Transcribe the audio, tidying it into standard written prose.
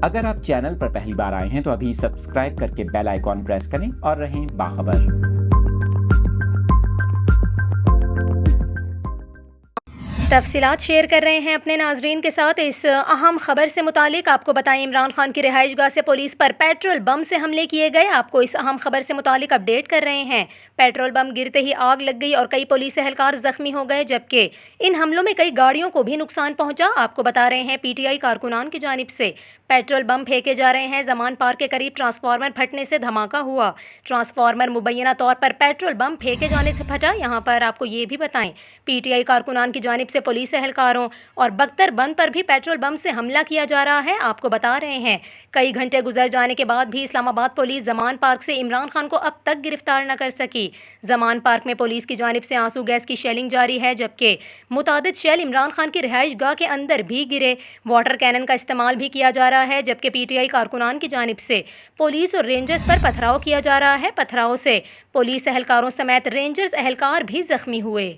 अगर आप चैनल पर पहली बार आए हैं तो अभी सब्सक्राइब करके बेल आइकॉन प्रेस करें और रहें बाखबर। तफसीलात शेयर कर रहे हैं अपने नाजरीन के साथ। इस अहम खबर से मुतालिक आपको बताएं, इमरान खान की रिहाइशगाह से पुलिस पर पेट्रोल बम से हमले किए गए। आपको इस अहम खबर से मुतालिक अपडेट कर रहे हैं। पेट्रोल बम गिरते ही आग लग गई और कई पुलिस एहलकार जख्मी हो गए, जबकि इन हमलों में कई गाड़ियों को भी नुकसान पहुंचा। आपको बता रहे हैं PTI कारकुनान की जानिब से पेट्रोल बम फेंके जा रहे हैं। जमान पार्क के करीब ट्रांसफार्मर फटने से धमाका हुआ। ट्रांसफार्मर मुबैना तौर पर पेट्रोल बम फेंके जाने से फटा। यहाँ पर आपको ये भी बताएं, PTI कारकुनान की जानिब से पुलिस एहलकारों और बख्तर बंद पर भी पेट्रोल बम से हमला किया जा रहा है। आपको बता रहे हैं, कई घंटे गुजर जाने के बाद भी इस्लामाबाद पुलिस जमान पार्क से इमरान खान को अब तक गिरफ्तार न कर सकी। जमान पार्क में पुलिस की जानिब से आंसू गैस की शेलिंग जारी है, जबकि मुतादिद शेल इमरान खान की रिहाइश गाह के अंदर भी गिरे। वाटर कैनन का इस्तेमाल भी किया जा रहा है, जबकि PTI कारकुनान की जानिब से पुलिस और रेंजर्स पर पथराव किया जा रहा है। पथराव से पुलिस एहलकारों समेत रेंजर्स एहलकार भी जख्मी हुए।